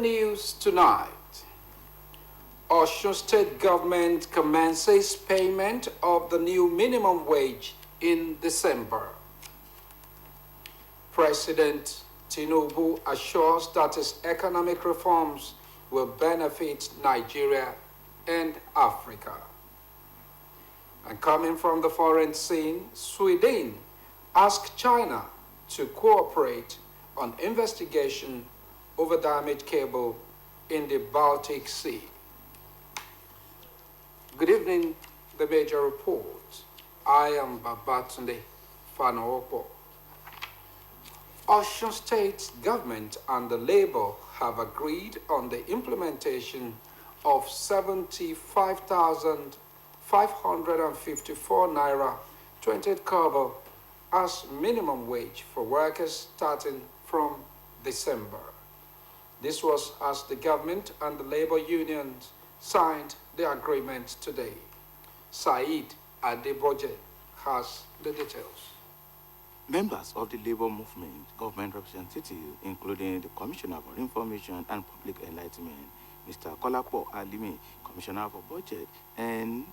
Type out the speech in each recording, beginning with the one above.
news tonight. Osun State government commences payment of the new minimum wage in December. President Tinubu assures that his economic reforms will benefit Nigeria and Africa. And coming from the foreign scene, Sweden asked China to cooperate on investigation over damaged cable in the Baltic Sea. Good evening, the major report. I am Babatunde Fanopo. Osun State government and the Labour have agreed on the implementation of 75,554 naira 20 kobo as minimum wage for workers starting from December. This was as the government and the labor unions signed the agreement today. Said Adeboje has the details. Members of the labor movement, government representatives, including the Commissioner for Information and Public Enlightenment, Mr. Kolapo Alimi, Commissioner for Budget and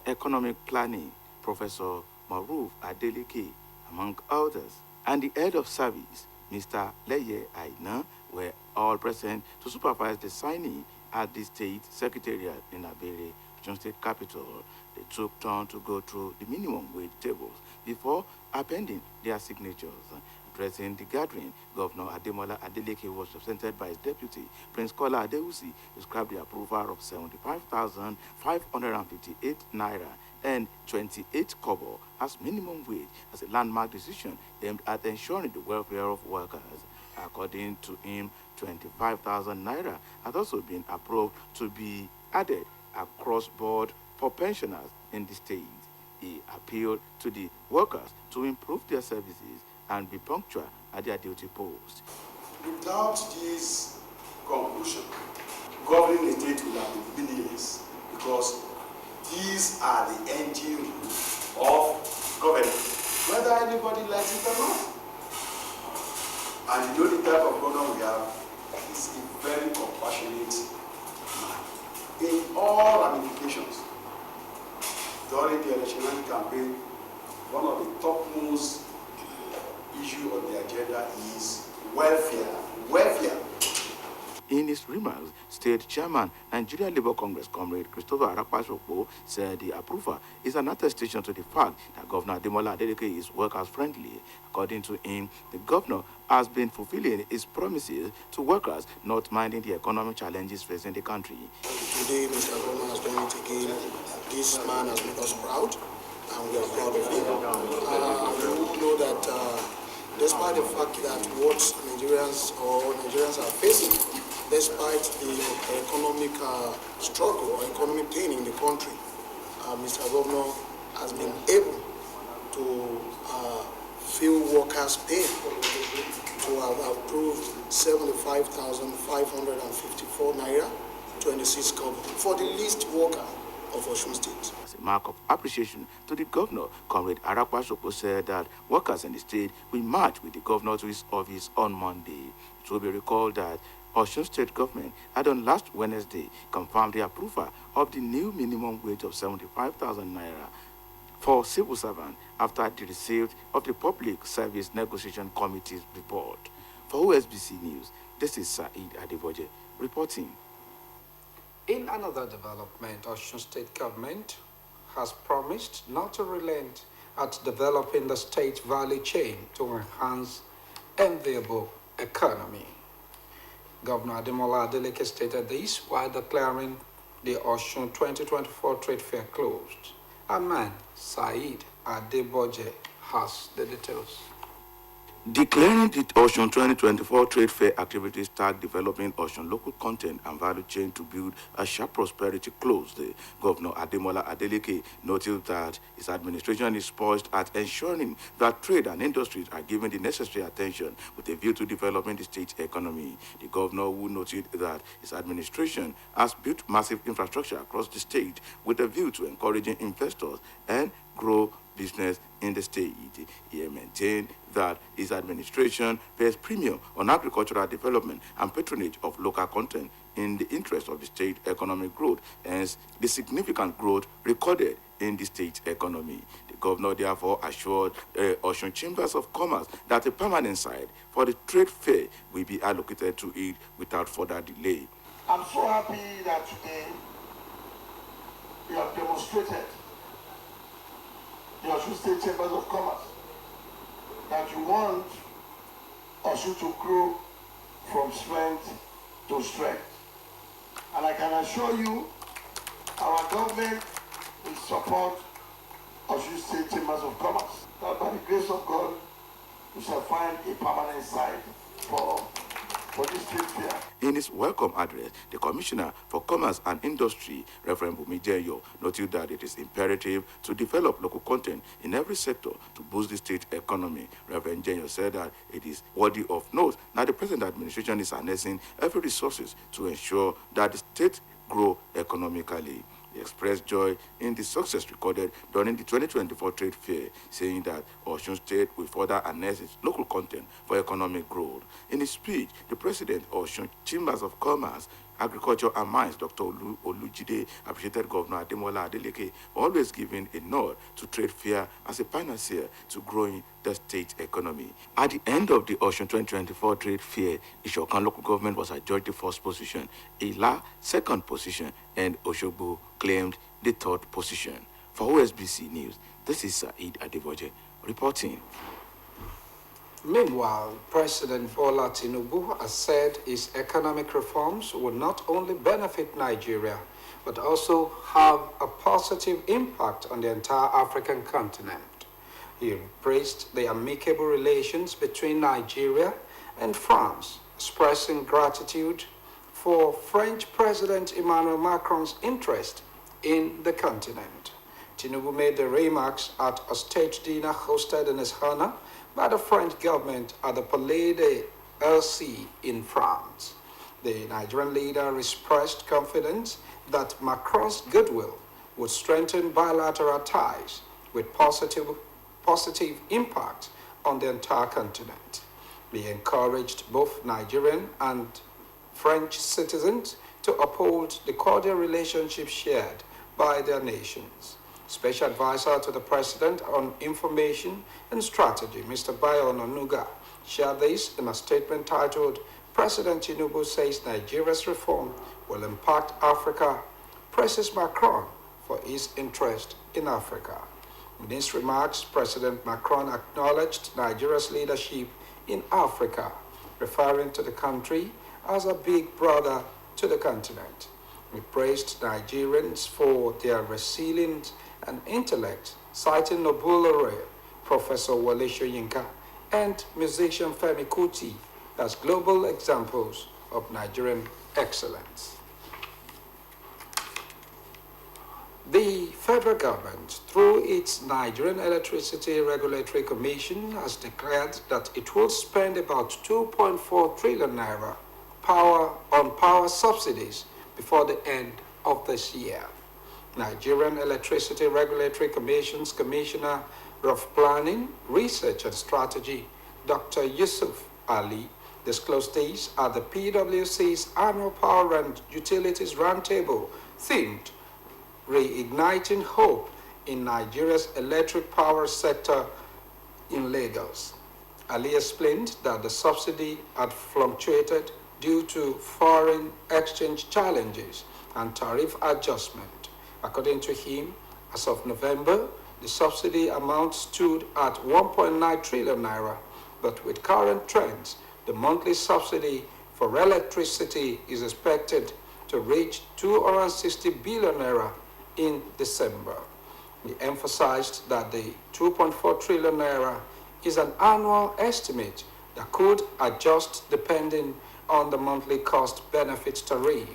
Economic Planning, Professor Maruf Adeleke, among others, and the head of service, Mr. Leye Aina, were all present to supervise the signing at the State Secretariat in Abere, Osun State Capital. They took turn to go through the minimum wage tables before appending their signatures. Addressing the gathering, Governor Ademola Adeleke was represented by his deputy, Prince Kola Adeusi, described the approval of 75,558 naira and 28 kobo as minimum wage as a landmark decision aimed at ensuring the welfare of workers. According to him, 25,000 naira had also been approved to be added across board for pensioners in the state. He appealed to the workers to improve their services and be punctual at their duty post. Without this conclusion, governing the state will have been meaningless because these are the engine of government, whether anybody likes it or not. And the only type of governor we have is a very compassionate man. In all ramifications, during the election campaign, one of the topmost issue on the agenda is welfare. In his remarks, State Chairman, Nigeria Labour Congress Comrade Christopher Arakpasokpo said the approval is an attestation to the fact that Governor Ademola Adeleke is workers-friendly. According to him, the governor has been fulfilling his promises to workers, not minding the economic challenges facing the country. Today, Mr. Governor has done it again. This man has made us proud, and we are proud of him. We know that despite the fact that what Nigerians are facing, despite the economic struggle or economic pain in the country, Mr. Governor has been able to feel workers' pain to have approved 75,554 naira 26 kobo for the least worker of Osun State. As a mark of appreciation to the governor, Comrade Arakpasokpo said that workers in the state will march with the governor to his office on Monday. It will be recalled that Osun State government had on last Wednesday confirmed the approval of the new minimum wage of 75,000 naira for civil servants after the receipt of the Public Service Negotiation Committee's report. For OSBC News, this is Said Adeboje reporting. In another development, Osun State government has promised not to relent at developing the state value chain to enhance enviable economy. Governor Ademola Adeleke stated this while declaring the Osun 2024 trade fair closed. A man, Said Adeboje, has the details. Declaring the Osun 2024 trade fair activities start developing Osun local content and value chain to build a sharp prosperity closed, Governor Ademola Adeleke noted that his administration is poised at ensuring that trade and industries are given the necessary attention with a view to developing the state's economy. The governor who noted that his administration has built massive infrastructure across the state with a view to encouraging investors and grow business in the state. He maintained that his administration pays premium on agricultural development and patronage of local content in the interest of the state economic growth, hence the significant growth recorded in the state economy. The governor therefore assured Osun Chambers of Commerce that a permanent site for the trade fair will be allocated to it without further delay. I'm so happy that today you have demonstrated the Osun State Chambers of Commerce that you want Osun to grow from strength to strength. And I can assure you, our government will support Osun State Chambers of Commerce. That by the grace of God, we shall find a permanent site for this trade fair. In his welcome address, the Commissioner for Commerce and Industry, Reverend Bumi Jeyo, noted that it is imperative to develop local content in every sector to boost the state economy. Reverend Jeyo said that it is worthy of note that the present administration is harnessing every resources to ensure that the state grow economically. He expressed joy in the success recorded during the 2024 trade fair, saying that Osun State will further harness its local content for economic growth. In his speech, the president of Osun Chambers of Commerce, Agriculture and Mines, Dr. Olujide, appreciated Governor Ademola Adeleke for always giving a nod to trade fair as a panacea to growing the state economy. At the end of the Osun 2024 trade fair, Ishokan local government was adjudged the first position, Ila second position, and Osogbo claimed the third position. For OSBC News, this is Saeed Adevoje reporting. Meanwhile, President Bola Tinubu has said his economic reforms will not only benefit Nigeria, but also have a positive impact on the entire African continent. He praised the amicable relations between Nigeria and France, expressing gratitude for French President Emmanuel Macron's interest in the continent. Tinubu made the remarks at a state dinner hosted in his honor by the French government at the Palais de Elysée in France. The Nigerian leader expressed confidence that Macron's goodwill would strengthen bilateral ties with positive impact on the entire continent. He encouraged both Nigerian and French citizens to uphold the cordial relationship shared by their nations. Special Advisor to the President on Information and Strategy, Mr. Bayo Onanuga, shared this in a statement titled, President Tinubu says Nigeria's reform will impact Africa, praises Macron for his interest in Africa. In his remarks, President Macron acknowledged Nigeria's leadership in Africa, referring to the country as a big brother to the continent. He praised Nigerians for their resilience and intellect, citing Nobulore, Professor Wale Soyinka, and musician Femi Kuti as global examples of Nigerian excellence. The federal government, through its Nigerian Electricity Regulatory Commission, has declared that it will spend about 2.4 trillion naira on power subsidies before the end of this year. Nigerian Electricity Regulatory Commission's Commissioner of Planning, Research and Strategy, Dr. Yusuf Ali, disclosed this at the PwC's annual Power and Utilities Roundtable themed Reigniting Hope in Nigeria's Electric Power Sector in Lagos. Ali explained that the subsidy had fluctuated due to foreign exchange challenges and tariff adjustment. According to him, as of November, the subsidy amount stood at 1.9 trillion naira, but with current trends, the monthly subsidy for electricity is expected to reach 260 billion naira in December. He emphasized that the 2.4 trillion naira is an annual estimate that could adjust depending on the monthly cost-benefit tariff.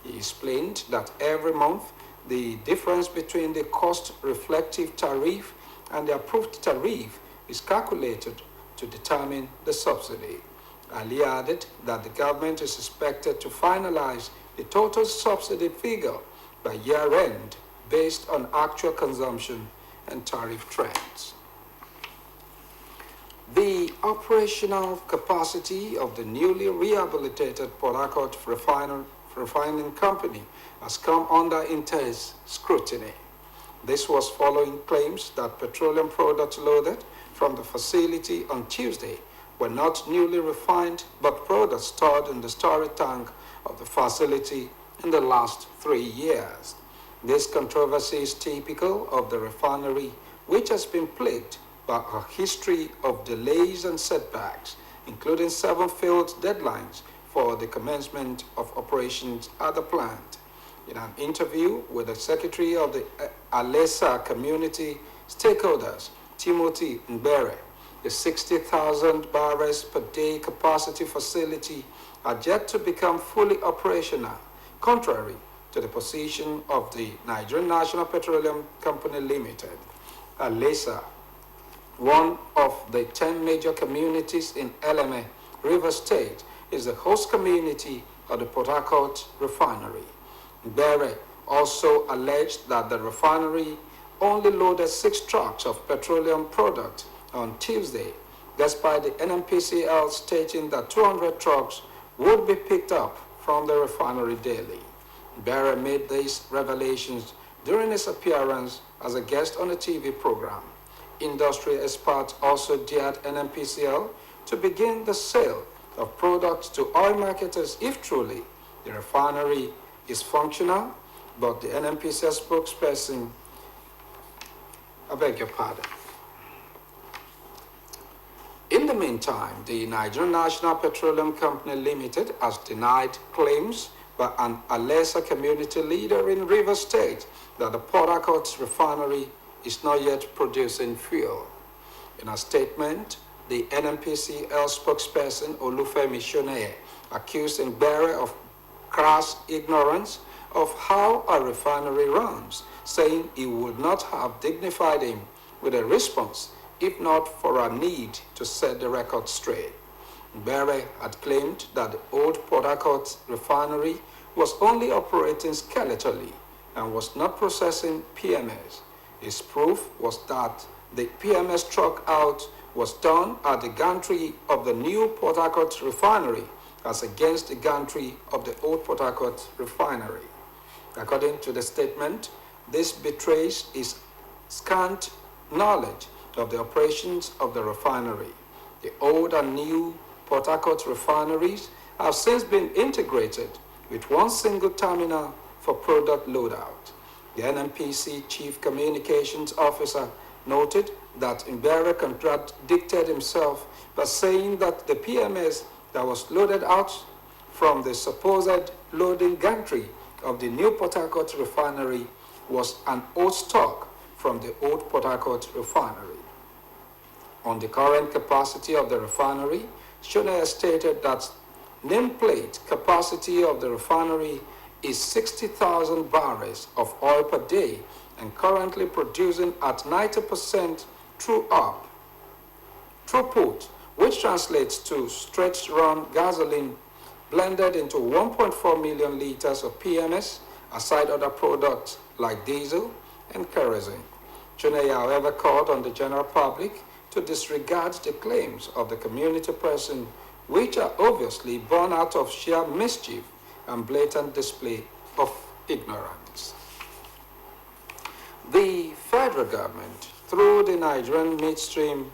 He explained that every month, the difference between the cost-reflective tariff and the approved tariff is calculated to determine the subsidy. Ali added that the government is expected to finalize the total subsidy figure by year-end based on actual consumption and tariff trends. The operational capacity of the newly rehabilitated Port Harcourt refining company has come under intense scrutiny. This was following claims that petroleum products loaded from the facility on Tuesday were not newly refined but products stored in the storage tank of the facility in the last 3 years. This controversy is typical of the refinery, which has been plagued by a history of delays and setbacks, including 7 failed deadlines for the commencement of operations at the plant. In an interview with the Secretary of the Alesa Community Stakeholders, Timothy Mbere, the 60,000 barrels per day capacity facility had yet to become fully operational, contrary to the position of the Nigerian National Petroleum Company Limited. Alesa, one of the 10 major communities in Eleme, River State, is the host community of the Port Harcourt refinery. Mbere also alleged that the refinery only loaded 6 trucks of petroleum product on Tuesday, despite the NNPCL stating that 200 trucks would be picked up from the refinery daily. Mbere made these revelations during his appearance as a guest on a TV program. Industry experts also dared NNPCL to begin the sale of products to oil marketers if truly the refinery is functional, but the NNPCL spokesperson, I beg your pardon. In the meantime, the Nigerian National Petroleum Company Limited has denied claims by an Alesa community leader in River State that the Port Harcourt refinery is not yet producing fuel. In a statement, the NNPCL spokesperson Olufemi Shoneye accused Mbere of crass ignorance of how a refinery runs, saying he would not have dignified him with a response if not for a need to set the record straight. Mbere had claimed that the old Port Harcourt refinery was only operating skeletally and was not processing PMS. His proof was that the PMS truck out was done at the gantry of the new Port Harcourt refinery as against the gantry of the old Port Harcourt refinery. According to the statement, this betrays his scant knowledge of the operations of the refinery. The old and new Port Harcourt refineries have since been integrated with one single terminal for product loadout. The NNPC Chief Communications Officer noted that Mbere contradicted himself by saying that the PMS that was loaded out from the supposed loading gantry of the new Port Harcourt refinery was an old stock from the old Port Harcourt refinery. On the current capacity of the refinery, Shoneye stated that nameplate capacity of the refinery is 60,000 barrels of oil per day and currently producing at 90% throughput, which translates to straight-run gasoline blended into 1.4 million liters of PMS, aside other products like diesel and kerosene. Shoneye, however, called on the general public to disregard the claims of the community person, which are obviously born out of sheer mischief and blatant display of ignorance. The federal government, through the Nigerian Midstream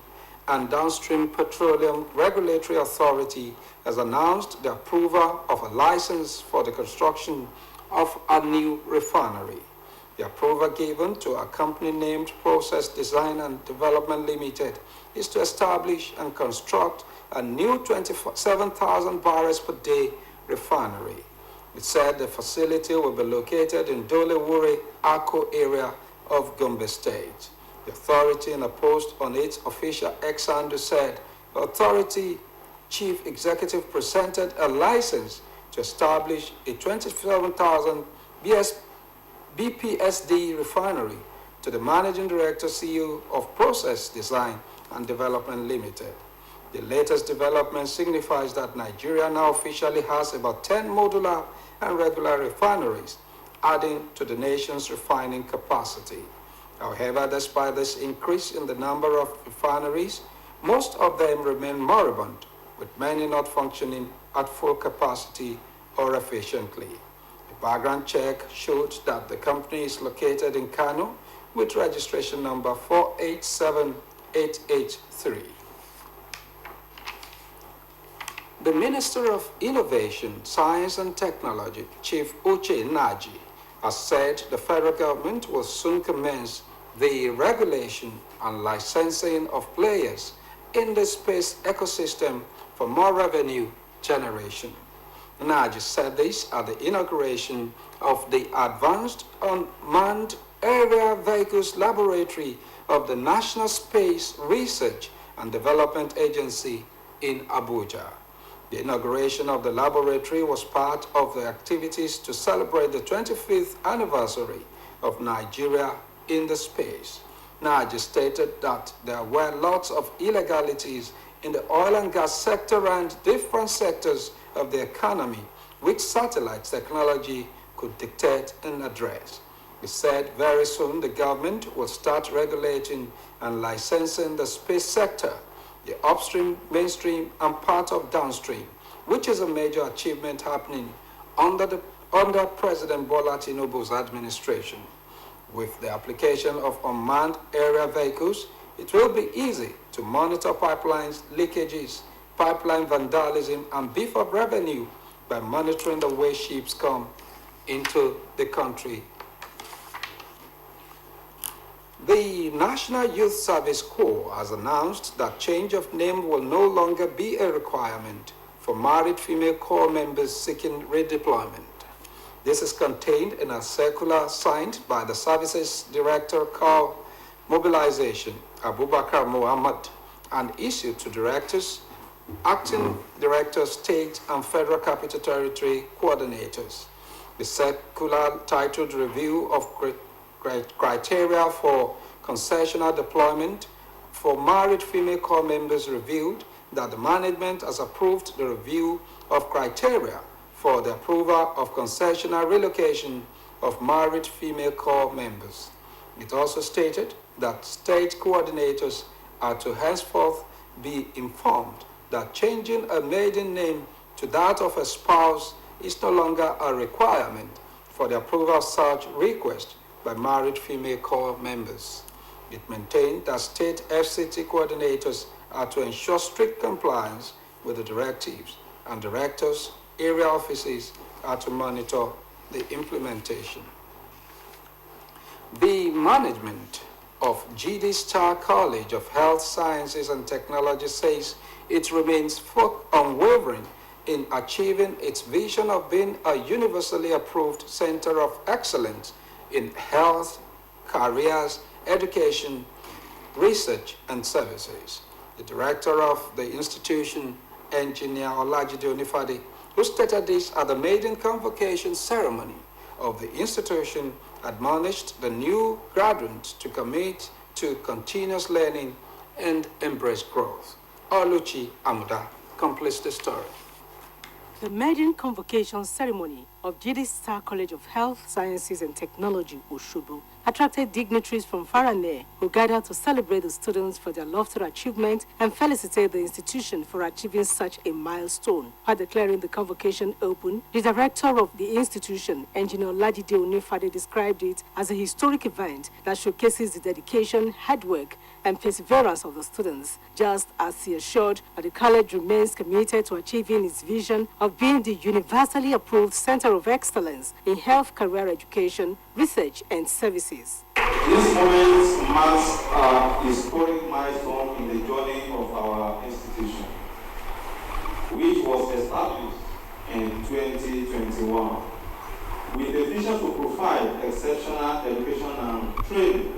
and Downstream Petroleum Regulatory Authority, has announced the approval of a license for the construction of a new refinery. The approval given to a company named Process Design and Development Limited is to establish and construct a new 27,000 barrels per day refinery. It said the facility will be located in Dolewure, Akko area of Gombe State. The authority, in a post on its official X handle, said the authority chief executive presented a license to establish a 27,000 BPSD refinery to the managing director CEO of Process Design and Development Limited. The latest development signifies that Nigeria now officially has about 10 modular and regular refineries, adding to the nation's refining capacity. However, despite this increase in the number of refineries, most of them remain moribund, with many not functioning at full capacity or efficiently. A background check showed that the company is located in Kano with registration number 487883. The Minister of Innovation, Science and Technology, Chief Uche Naji, has said the federal government will soon commence the regulation and licensing of players in the space ecosystem for more revenue generation. Naji said this at the inauguration of the Advanced Unmanned Aerial Vehicles Laboratory of the National Space Research and Development Agency in Abuja. The inauguration of the laboratory was part of the activities to celebrate the 25th anniversary of Nigeria in the space. Naji stated that there were lots of illegalities in the oil and gas sector and different sectors of the economy, which satellite technology could dictate and address. He said very soon the government will start regulating and licensing the space sector, the upstream, mainstream, and part of downstream, which is a major achievement happening under President Bola Tinubu's administration. With the application of unmanned aerial vehicles, it will be easy to monitor pipelines, leakages, pipeline vandalism, and beef up revenue by monitoring the way ships come into the country. The National Youth Service Corps has announced that change of name will no longer be a requirement for married female corps members seeking redeployment. This is contained in a circular signed by the Services Director Corps Mobilization, Abubakar Muhammad, and issued to directors, acting directors, state and federal capital territory coordinators. The circular titled Review of Criteria for Concessional Deployment for Married Female Corps Members revealed that the management has approved the review of criteria for the approval of concessional relocation of married female corps members. It also stated that state coordinators are to henceforth be informed that changing a maiden name to that of a spouse is no longer a requirement for the approval of such request by married female corps members. It maintained that state FCT coordinators are to ensure strict compliance with the directives, and directors, area offices are to monitor the implementation. The management of GD Star College of Health Sciences and Technology says it remains unwavering in achieving its vision of being a universally approved center of excellence in health, careers, education, research, and services. The director of the institution, Engineer Olajide Onifade, who stated this at the maiden convocation ceremony of the institution, admonished the new graduates to commit to continuous learning and embrace growth. Oluchi Amuda completes the story. The maiden convocation ceremony of GD Star College of Health Sciences and Technology, Osun, attracted dignitaries from far and near who gathered to celebrate the students for their lofty achievement and felicitate the institution for achieving such a milestone. While declaring the convocation open, the director of the institution, Engineer Olajide Onifade, described it as a historic event that showcases the dedication, hard work, and perseverance of the students, just as he assured that the college remains committed to achieving its vision of being the universally approved center of excellence in health career education, research, and services. This moment marks a historic milestone in the journey of our institution, which was established in 2021 with a vision to provide exceptional education and training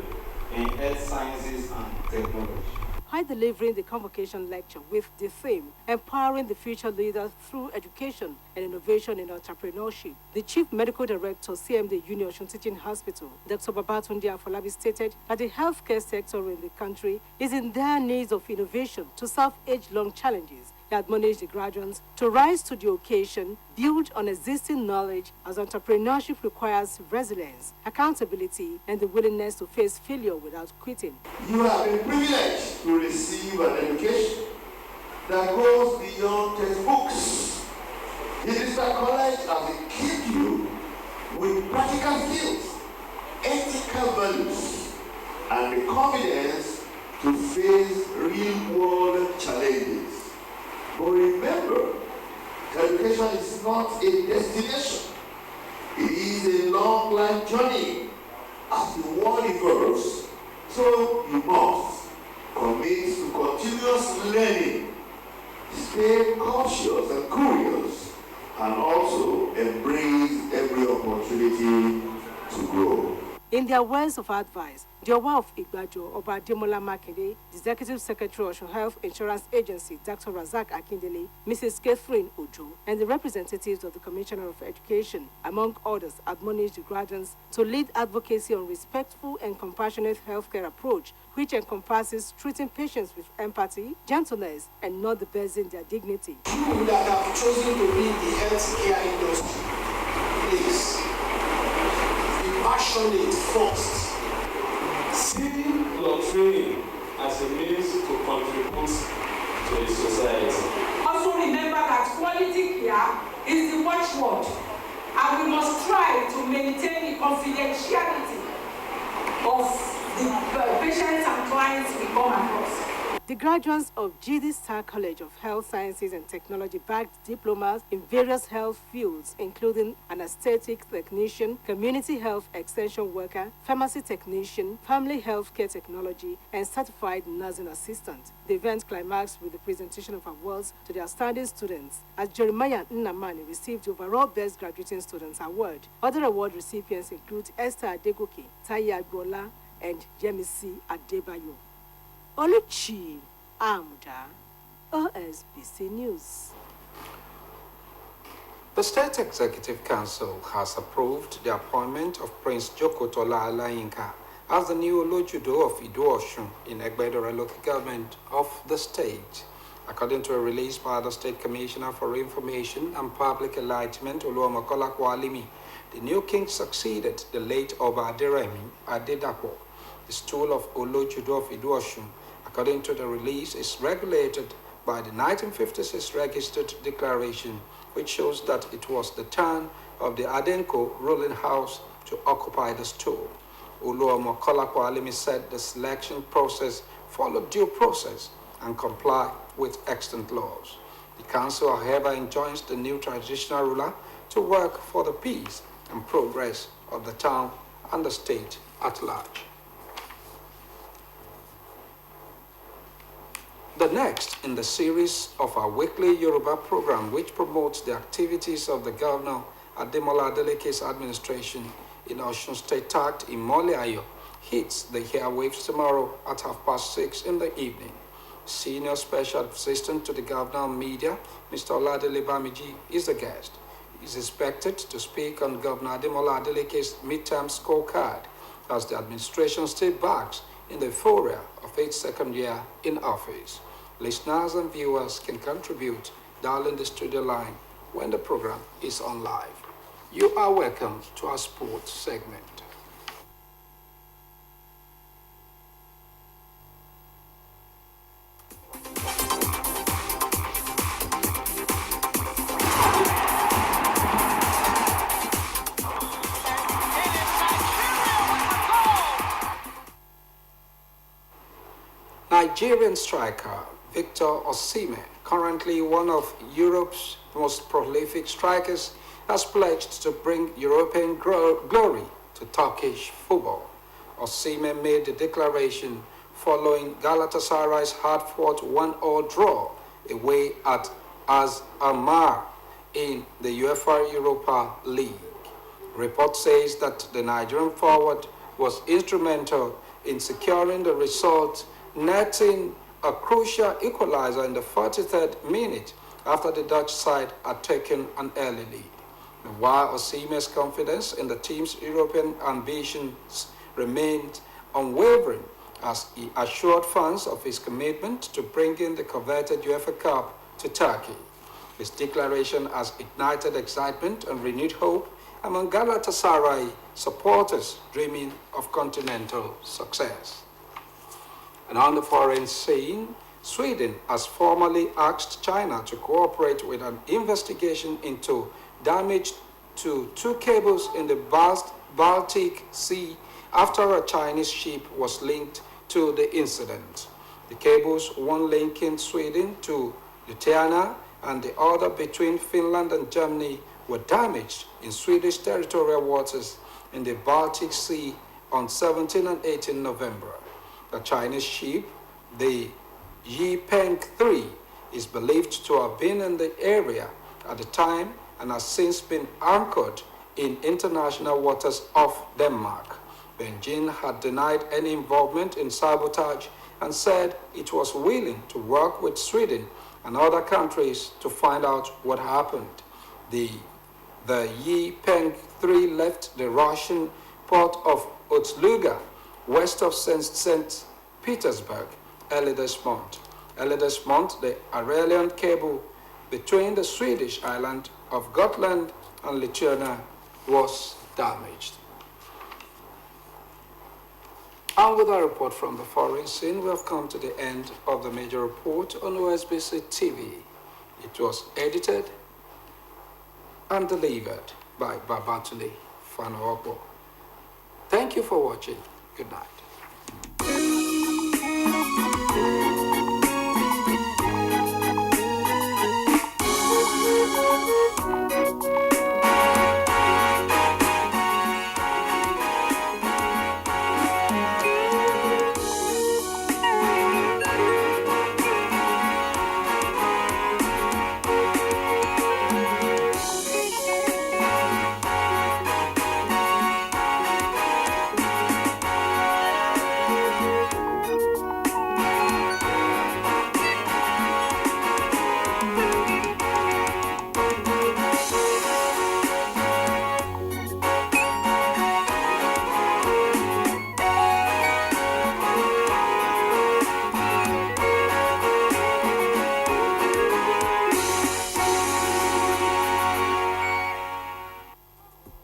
in health sciences and technology. While delivering the convocation lecture with the theme, Empowering the Future Leaders Through Education and Innovation in Entrepreneurship, the Chief Medical Director, CMD Union Osun Teaching Hospital, Dr. Babatunde Afolabi, stated that the healthcare sector in the country is in dire need of innovation to solve age-long challenges He admonished the graduates to rise to the occasion, build on existing knowledge, as entrepreneurship requires resilience, accountability, and the willingness to face failure without quitting. You have been privileged to receive an education that goes beyond textbooks. Digital College has equipped you with practical skills, ethical values, and the confidence to face real-world challenges. But remember, education is not a destination. It is a long life journey. As the world evolves, so you must commit to continuous learning, stay cautious and curious, and also embrace every opportunity to grow. In their words of advice, the Owa of Igbajo, Oba Ademola Makinde, the Executive Secretary of Osun Health Insurance Agency, Dr. Razak Akindele, Mrs. Catherine Ojo, and the representatives of the Commissioner of Education, among others, admonished the graduates to lead advocacy on respectful and compassionate healthcare approach, which encompasses treating patients with empathy, gentleness, and not abusing their dignity. You that have chosen to be in the healthcare industry, please be passionate first. See your training as a means to contribute to the society. Also remember that quality care is the watchword, and we must strive to maintain the confidentiality of the patients and clients we come across. The graduates of GD Star College of Health Sciences and Technology bagged diplomas in various health fields, including anesthetic technician, community health extension worker, pharmacy technician, family health care technology, and certified nursing assistant. The event climaxed with the presentation of awards to the outstanding students, as Jeremiah Nnamani received the overall Best Graduating Students Award. Other award recipients include Esther Adegoke, Taye Agbola, and Yemisi Adebayo. Oluchi Amuda, OSBC News. The State Executive Council has approved the appointment of Prince Jokotola Alayinka as the new Olojudo of Osun in Egbedore local government of the state. According to a release by the State Commissioner for Information and Public Enlightenment, Oluomokola Kwalimi, the new king succeeded the late Oba Aderemi Adedapo. The stool of Olojudo of Osun, according to the release, is regulated by the 1956 registered declaration, which shows that it was the turn of the Adenko ruling house to occupy the stool. Oluomokola Kwalimi said the selection process followed due process and complied with extant laws. The council, however, enjoins the new traditional ruler to work for the peace and progress of the town and the state at large. The next in the series of our weekly Yoruba program, which promotes the activities of the Governor Ademola Adeleke's administration in Osun State Tact Imole Ayo, hits the airwaves tomorrow at 6:30 in the evening. Senior Special Assistant to the Governor of Media, Mr. Oladele Bamiji, is the guest. He is expected to speak on Governor Ademola Adeleke's midterm scorecard as the administration still backs in the euphoria of its second year in office. Listeners and viewers can contribute dialing the studio line when the program is on live. You are welcome to our sports segment. Nigerian striker Victor Osimhen, currently one of Europe's most prolific strikers, has pledged to bring European glory to Turkish football. Osimhen made the declaration following Galatasaray's hard-fought 1-1 draw away at AZ Alkmaar in the UEFA Europa League. Report says that the Nigerian forward was instrumental in securing the result, netting a crucial equalizer in the 43rd minute after the Dutch side had taken an early lead. While Osimhen's confidence in the team's European ambitions remained unwavering, as he assured fans of his commitment to bringing the coveted UEFA Cup to Turkey. This declaration has ignited excitement and renewed hope among Galatasaray supporters dreaming of continental success. And on the foreign scene, Sweden has formally asked China to cooperate with an investigation into damage to two cables in the Baltic Sea after a Chinese ship was linked to the incident. The cables, one linking Sweden to Lithuania and the other between Finland and Germany, were damaged in Swedish territorial waters in the Baltic Sea on 17 and 18 November. The Chinese ship, the Yipeng 3, is believed to have been in the area at the time and has since been anchored in international waters off Denmark. Beijing had denied any involvement in sabotage and said it was willing to work with Sweden and other countries to find out what happened. The Yipeng 3 left the Russian port of Otluga, west of St. Petersburg, early this month. Early this month, the Arelian cable between the Swedish island of Gotland and Lithuania was damaged. And with a report from the foreign scene, we have come to the end of the major report on OSBC TV. It was edited and delivered by Babatuli Fanoogbo. Thank you for watching. Good night.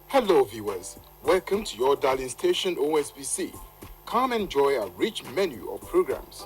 Hello viewers, welcome to your darling station OSBC. Come enjoy a rich menu of programs.